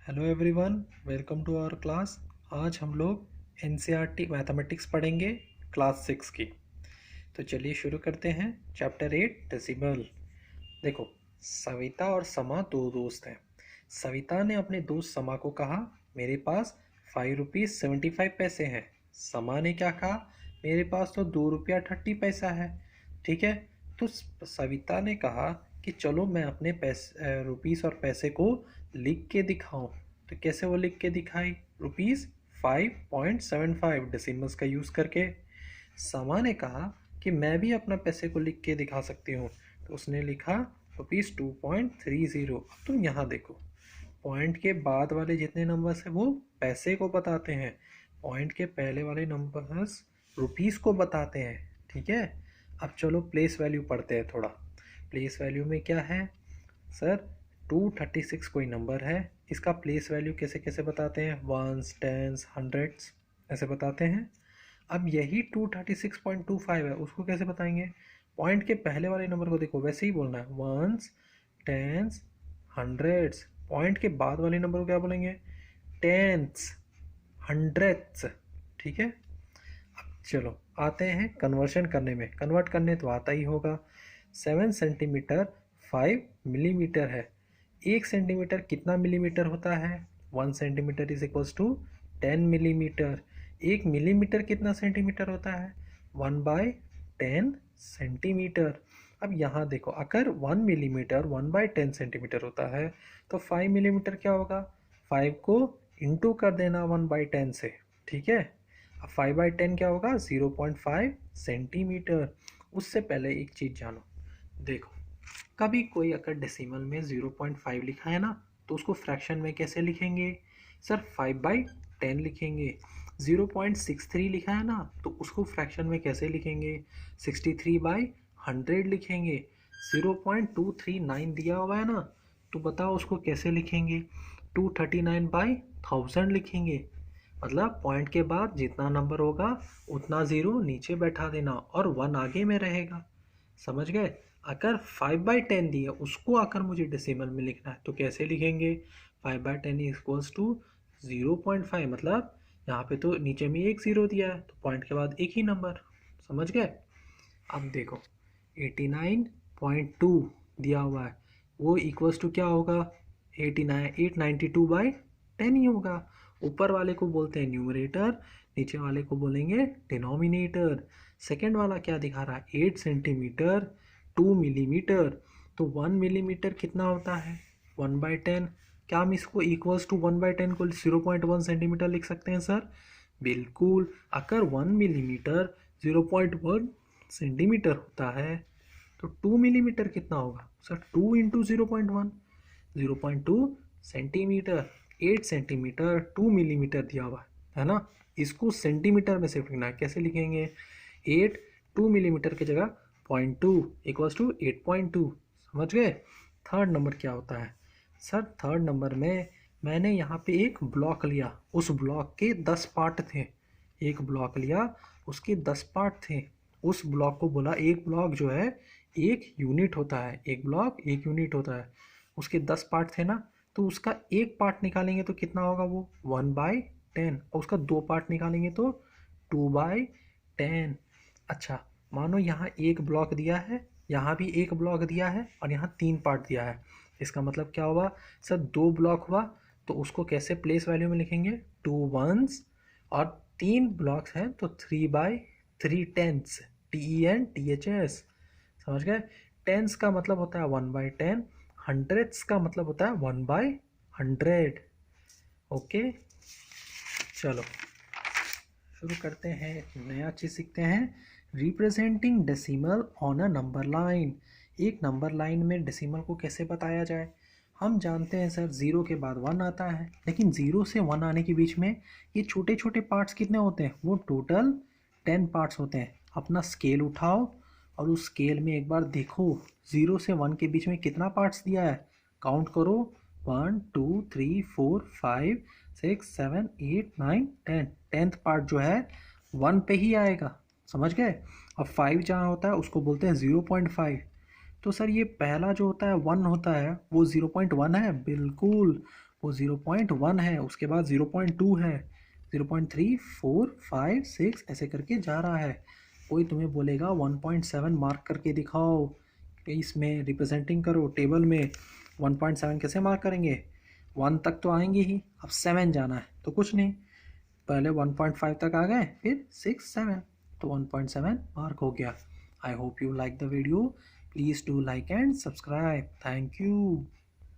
Hello everyone, welcome to our class. आज हम लोग एनसीईआरटी मैथमेटिक्स पढ़ेंगे क्लास 6 की। तो चलिए शुरू करते हैं। Chapter 8 decimal. देखो, सविता और समा दो दोस्त हैं। सविता ने अपने दोस्त समा को कहा, मेरे पास 5 रुपीज़ 75 पैसे हैं। समा ने क्या कहा, मेरे पास तो 2 रुपया 30 पैसा है। ठीक है। तो सविता ने कहा कि चलो मैं अपने पैसे रुपीस और पैसे को लिख के दिखाऊं। तो कैसे वो लिख के दिखाई? ₹5.75 डेसिमल्स का यूज़ करके। समा ने कहा कि मैं भी अपना पैसे को लिख के दिखा सकती हूँ। तो उसने लिखा ₹2.30। अब तुम यहाँ देखो, पॉइंट के बाद वाले जितने नंबर्स हैं वो पैसे को बताते हैं, पॉइंट के पहले वाले नंबर्स रुपीस को बताते हैं। ठीक है। अब चलो प्लेस वैल्यू पढ़ते हैं थोड़ा। प्लेस वैल्यू में क्या है सर? 236 कोई नंबर है, इसका प्लेस वैल्यू कैसे कैसे बताते हैं? वंस, टेंस, हंड्रेड्स ऐसे बताते हैं। अब यही 236.25 है, उसको कैसे बताएंगे? पॉइंट के पहले वाले नंबर को देखो, वैसे ही बोलना है, वंस, टेंस, हंड्रेड्स। पॉइंट के बाद वाले नंबर को क्या बोलेंगे? Tens, hundreds. ठीक है। अब चलो आते हैं कन्वर्शन करने में। कन्वर्ट करने तो आता ही होगा। 7 सेंटीमीटर 5 मिलीमीटर है। 1 सेंटीमीटर कितना मिलीमीटर होता है? 1 centimetre is equals to 10 millimetre. 1 millimetre कितना सेंटीमीटर होता है? 1/10 सेंटीमीटर। अब यहाँ देखो, अगर 1 मिलीमीटर 1/10 सेंटीमीटर होता है तो 5 मिलीमीटर क्या होगा? 5 को इंटू कर देना 1/10 से। ठीक है। अब 5/10 क्या होगा? 0.5 सेंटीमीटर। उससे पहले एक चीज़ जानो। देखो, कभी कोई अगर डेसिमल में 0.5 लिखा है ना, तो उसको फ्रैक्शन में कैसे लिखेंगे? सर 5/10 लिखेंगे। 0.63 लिखा है ना, तो उसको फ्रैक्शन में कैसे लिखेंगे? 63/100 लिखेंगे। 0.239 दिया हुआ है ना, तो बताओ उसको कैसे लिखेंगे? 239/1000 लिखेंगे। मतलब पॉइंट के बाद जितना नंबर होगा उतना ज़ीरो नीचे बैठा देना और 1 आगे में रहेगा। समझ गए? अगर 5/10 दिया उसको आकर मुझे डेसिमल में लिखना है तो कैसे लिखेंगे? 5/10 इक्वल्स टू 0.5। मतलब यहाँ पे तो नीचे में एक ज़ीरो दिया है, तो पॉइंट के बाद एक ही नंबर। समझ गए? अब देखो, 89.2 दिया हुआ है, वो इक्वल्स टू क्या होगा? 892/10 ही होगा। ऊपर वाले को बोलते हैं न्यूमरेटर, नीचे वाले को बोलेंगे डिनोमिनेटर। सेकेंड वाला क्या दिखा रहा है? 8 सेंटीमीटर 2 मिलीमीटर। तो 1 मिलीमीटर कितना होता है? 1/10। क्या हम इसको इक्वल्स टू 1/10 को 0.1 सेंटीमीटर लिख सकते हैं सर? बिल्कुल। अगर 1 मिलीमीटर 0.1 सेंटीमीटर होता है तो 2 मिलीमीटर कितना होगा? Sir 2 into 0.1, 0.2 centimetre. 8 centimetre 2 millimetre दिया हुआ है ना, इसको सेंटीमीटर में शिफ्ट करना है। कैसे लिखेंगे? 8 2 मिलीमीटर की जगह 0.2 इक्वल्स टू 8.2। समझ गए? थर्ड नंबर क्या होता है? सर थर्ड नंबर में मैंने यहाँ पे एक ब्लॉक लिया, उस ब्लॉक के 10 पार्ट थे। एक ब्लॉक लिया, उसके 10 पार्ट थे। उस ब्लॉक को बोला, एक ब्लॉक जो है एक यूनिट होता है, एक ब्लॉक एक यूनिट होता है। उसके 10 पार्ट थे ना, तो उसका एक पार्ट निकालेंगे तो कितना होगा? वो 1/10। और उसका 2 पार्ट निकालेंगे तो 2/10। अच्छा, मानो यहाँ एक ब्लॉक दिया है, यहाँ भी एक ब्लॉक दिया है और यहाँ 3 पार्ट दिया है। इसका मतलब क्या हुआ? सर 2 ब्लॉक हुआ, तो उसको कैसे प्लेस वैल्यू में लिखेंगे? 2 वंस। और 3 ब्लॉक्स हैं तो 3/3 TENTHS। समझ गए? टेंस का मतलब होता है 1/10, हंड्रेड्स का मतलब होता है 1/100। ओके, चलो शुरू करते हैं। नया चीज़ सीखते हैं, representing decimal on a number line. एक नंबर लाइन में डेसिमल को कैसे बताया जाए? हम जानते हैं सर, ज़ीरो के बाद 1 आता है, लेकिन ज़ीरो से 1 आने के बीच में ये छोटे छोटे पार्ट्स कितने होते हैं? वो टोटल 10 पार्ट्स होते हैं। अपना स्केल उठाओ और उस स्केल में एक बार देखो, 0 से 1 के बीच में कितना पार्ट्स दिया है, काउंट करो। 1 2 3 4 5 6 7 8 9 10। 10th पार्ट जो है 1 पे ही आएगा। समझ गए? अब 5 जहाँ होता है उसको बोलते हैं 0.5। तो सर ये पहला जो होता है 1 होता है, वो 0.1 है? बिल्कुल। वो 0.1 है, उसके बाद 0.2 है, 0.3, 4, 5, 6 ऐसे करके जा रहा है। कोई तुम्हें बोलेगा 1.7 मार्क करके दिखाओ, इसमें रिप्रेजेंटिंग करो टेबल में। 1.7 कैसे मार्क करेंगे? 1 तक तो आएंगे ही, अब 7 जाना है तो कुछ नहीं, पहले 1.5 तक आ गए, फिर 6, 7, तो 1.7 मार्क हो गया। I hope you like the video, please do like and subscribe. Thank you.